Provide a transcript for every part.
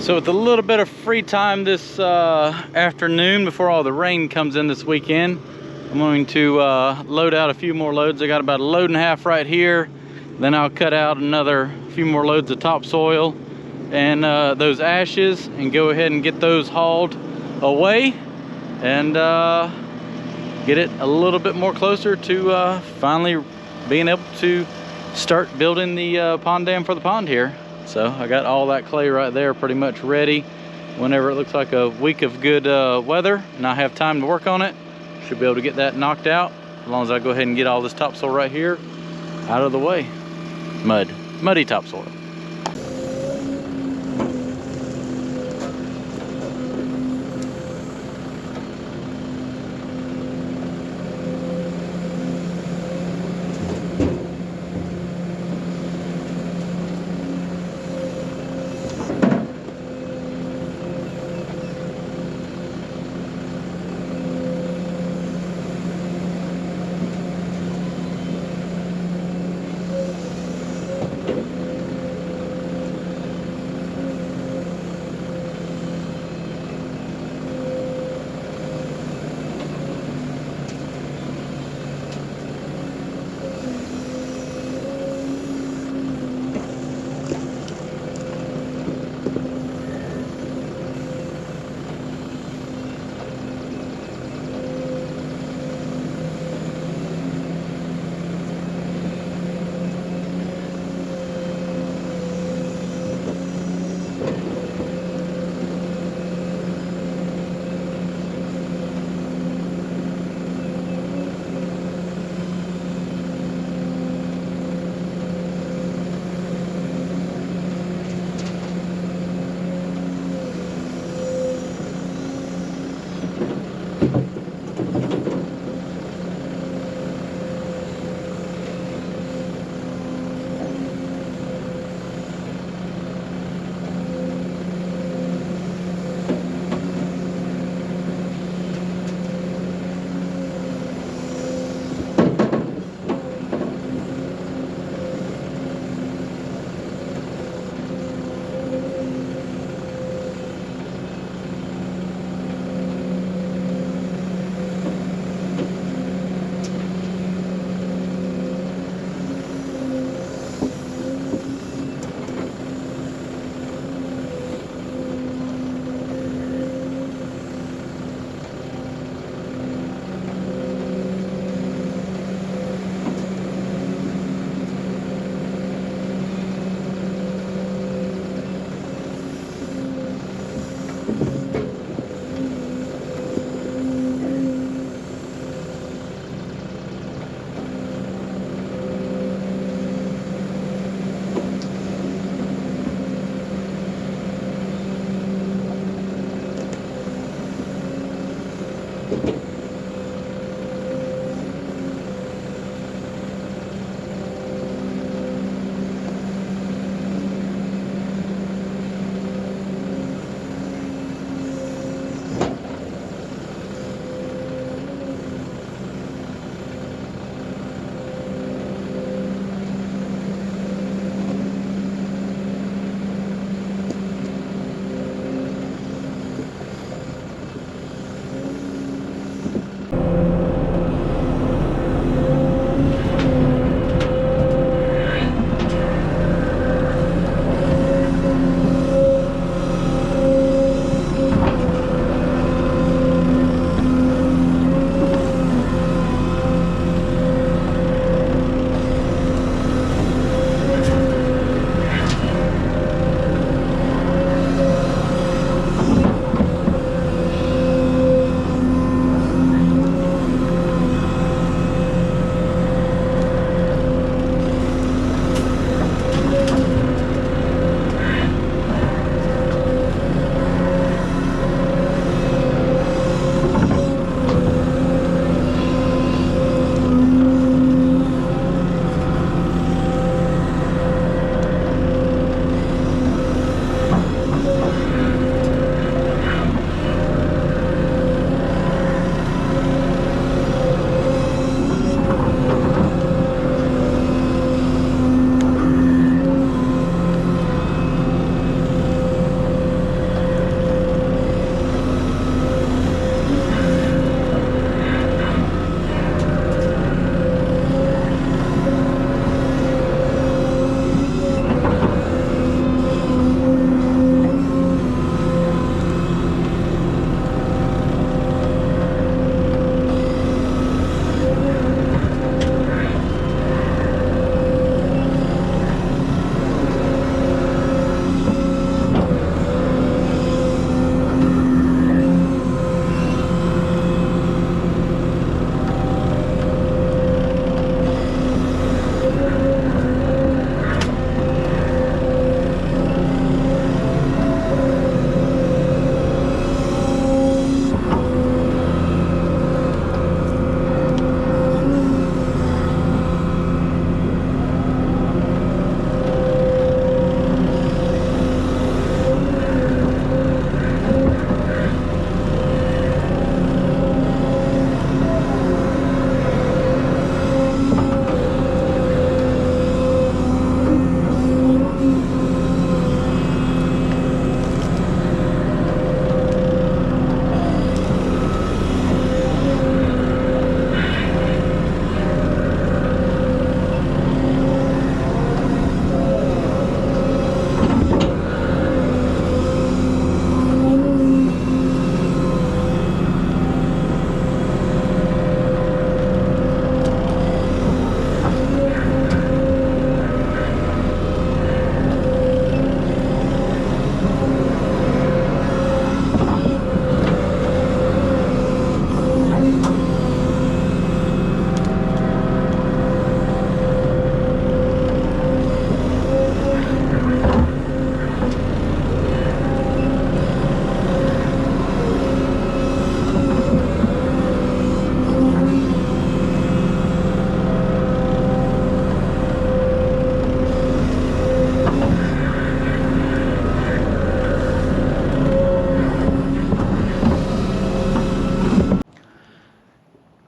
So with a little bit of free time this afternoon before all the rain comes in this weekend, I'm going to load out a few more loads. I got about a load and a half right here. Then I'll cut out another few more loads of topsoil and those ashes and go ahead and get those hauled away and get it a little bit more closer to finally being able to start building the pond dam for the pond here. So I got all that clay right there pretty much ready. Whenever it looks like a week of good weather and I have time to work on it, should be able to get that knocked out as long as I go ahead and get all this topsoil right here out of the way. Muddy topsoil.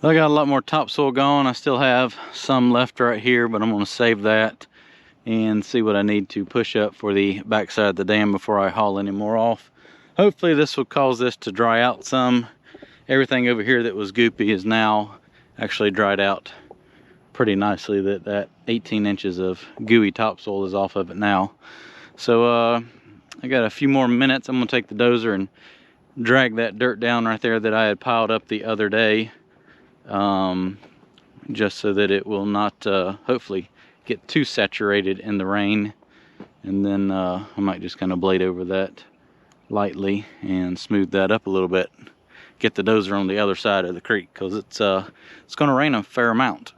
I got a lot more topsoil going. I still have some left right here, but I'm going to save that and see what I need to push up for the backside of the dam before I haul any more off. Hopefully this will cause this to dry out some. Everything over here that was goopy is now actually dried out pretty nicely. That 18 inches of gooey topsoil is off of it now. So I got a few more minutes. I'm gonna take the dozer and drag that dirt down right there that I had piled up the other day, just so that it will not hopefully get too saturated in the rain. And then I might just kind of blade over that lightly and smooth that up a little bit. Get the dozer on the other side of the creek, because it's going to rain a fair amount.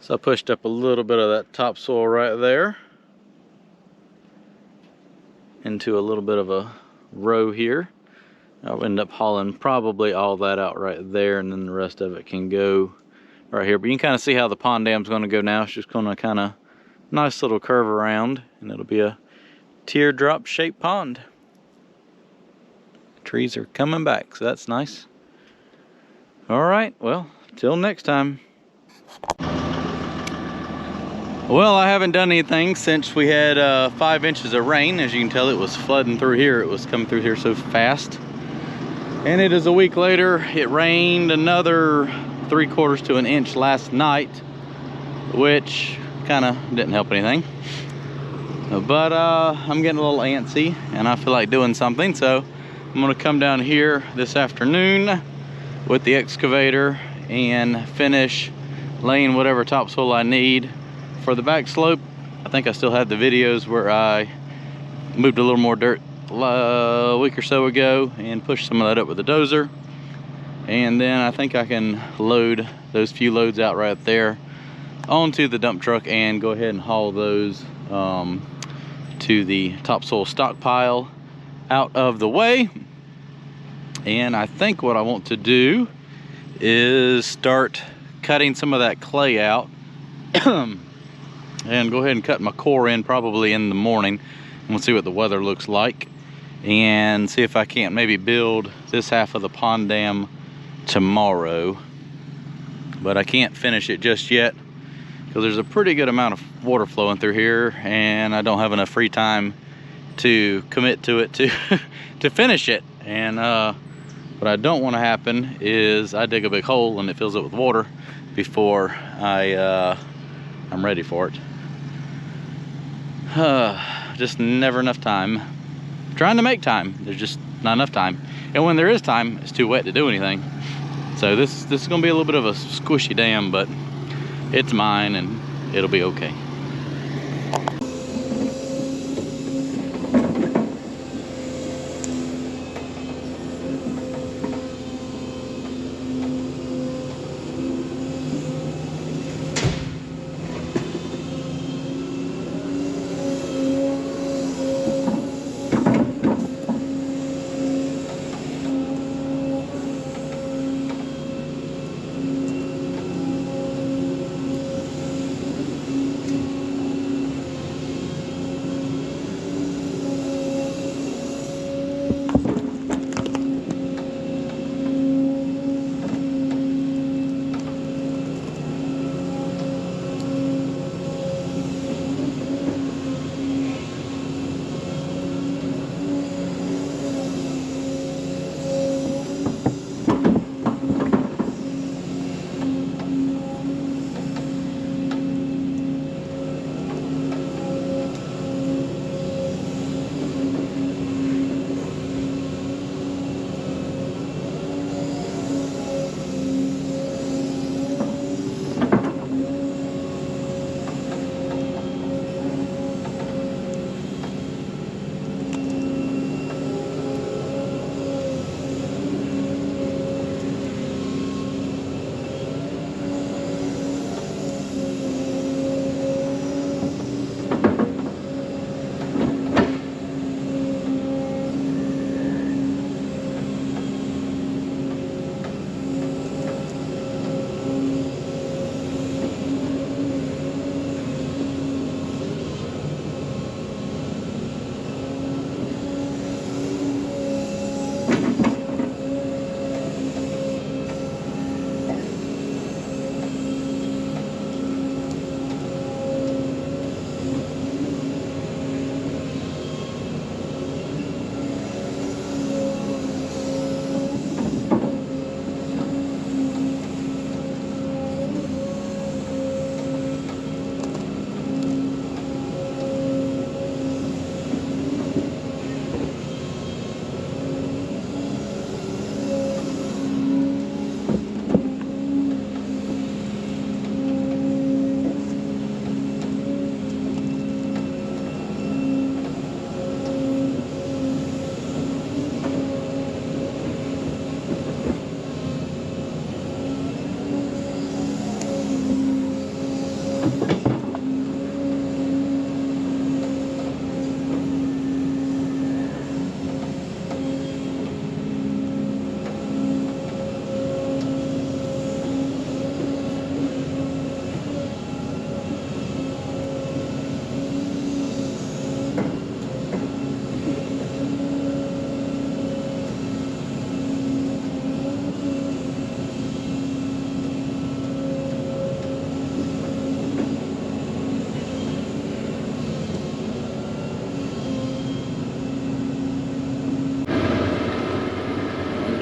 So I pushed up a little bit of that topsoil right there into a little bit of a row here. I'll end up hauling probably all that out right there, and then the rest of it can go right here. But you can kind of see how the pond dam's going to go now. It's just going to kind of nice little curve around, and it'll be a teardrop shaped pond. Trees are coming back, so that's nice. All right, well, till next time. Well, I haven't done anything since we had 5 inches of rain. As you can tell, it was flooding through here. It was coming through here so fast. And it is a week later. It rained another 3/4 to an inch last night, which kind of didn't help anything. But I'm getting a little antsy and I feel like doing something, so I'm gonna come down here this afternoon with the excavator and finish laying whatever topsoil I need for the back slope. I think I still have the videos where I moved a little more dirt a week or so ago and pushed some of that up with the dozer. And then I think I can load those few loads out right there onto the dump truck and go ahead and haul those to the topsoil stockpile out of the way. And I think what I want to do is start cutting some of that clay out and go ahead and cut my core in probably in the morning. And we'll see what the weather looks like and see if I can't maybe build this half of the pond dam tomorrow. But I can't finish it just yet because there's a pretty good amount of water flowing through here and I don't have enough free time to commit to it to finish it. And what I don't want to happen is I dig a big hole and it fills up with water before I'm ready for it. Just never enough time. Trying to make time, there's just not enough time. And when there is time, it's too wet to do anything. So this is gonna be a little bit of a squishy dam, but it's mine and it'll be okay.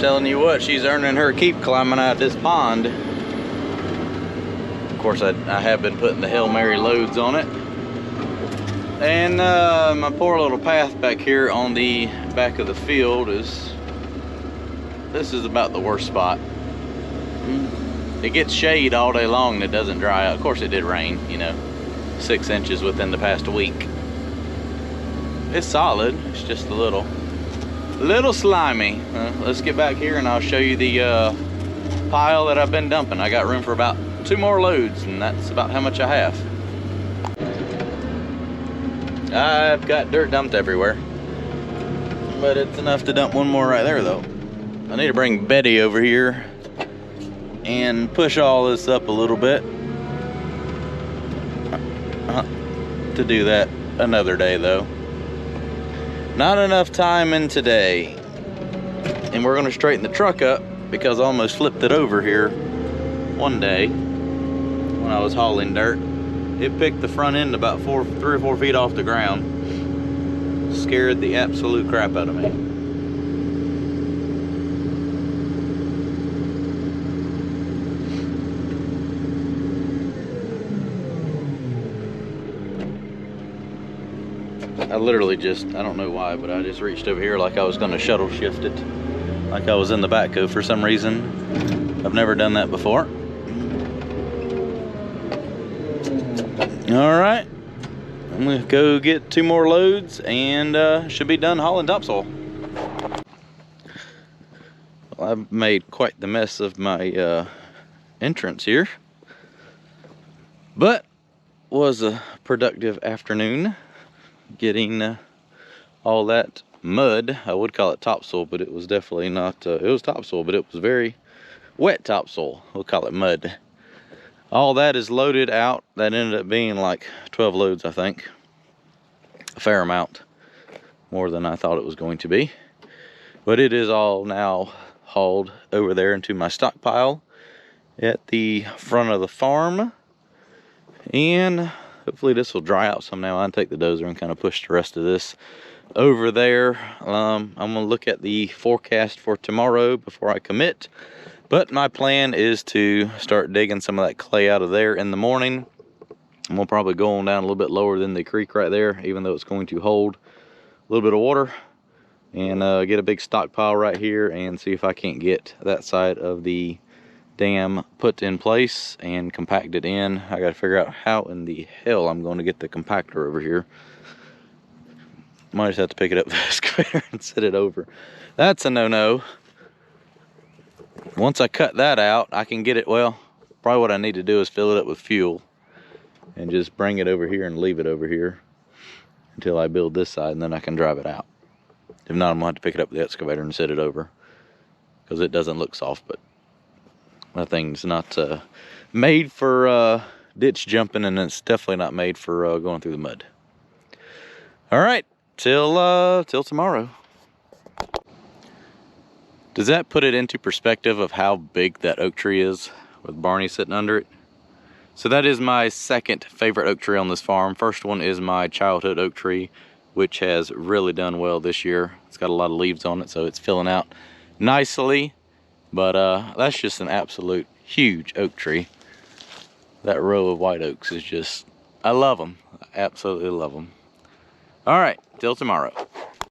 Telling you what, she's earning her keep climbing out this pond. Of course, I have been putting the Hail Mary loads on it. And my poor little path back here on the back of the field this is about the worst spot. It gets shade all day long and it doesn't dry out. Of course, it did rain, you know, 6 inches within the past week. It's solid, it's just a little slimy. Let's get back here and I'll show you the pile that I've been dumping. I got room for about 2 more loads, and that's about how much I have. I've got dirt dumped everywhere, but it's enough to dump 1 more right there though. I need to bring Betty over here and push all this up a little bit. To do that another day though. Not enough time in today. And we're gonna straighten the truck up because I almost flipped it over here one day when I was hauling dirt. It picked the front end about 3 or 4 feet off the ground. Scared the absolute crap out of me. I literally just, I don't know why, but I just reached over here like I was gonna shuttle shift it. Like I was in the backhoe for some reason. I've never done that before. All right, I'm gonna go get 2 more loads and should be done hauling topsoil. Well, I've made quite the mess of my entrance here, but was a productive afternoon getting all that mud. I would call it topsoil, but it was definitely not, it was topsoil, but it was very wet topsoil. We'll call it mud. All that is loaded out. That ended up being like 12 loads, I think. A fair amount, more than I thought it was going to be. But it is all now hauled over there into my stockpile at the front of the farm. And hopefully this will dry out some now. I'll take the dozer and kind of push the rest of this over there. I'm gonna look at the forecast for tomorrow before I commit. But my plan is to start digging some of that clay out of there in the morning. And we'll probably go on down a little bit lower than the creek right there, even though it's going to hold a little bit of water. And get a big stockpile right here and see if I can't get that side of the dam put in place and compacted in. I gotta figure out how in the hell I'm going to get the compactor over here. Might just have to pick it up with the excavator and set it over. That's a no-no. Once I cut that out, I can get it, well, probably what I need to do is fill it up with fuel and just bring it over here and leave it over here until I build this side, and then I can drive it out. If not, I'm gonna have to pick it up with the excavator and set it over because it doesn't look soft, but that thing's not made for ditch jumping, and it's definitely not made for going through the mud. All right, till tomorrow. Does that put it into perspective of how big that oak tree is with Barney sitting under it? So that is my second favorite oak tree on this farm. First one is my childhood oak tree, which has really done well this year. It's got a lot of leaves on it, so it's filling out nicely. But that's just an absolute huge oak tree. That row of white oaks is just, I love them. I absolutely love them. All right, till tomorrow.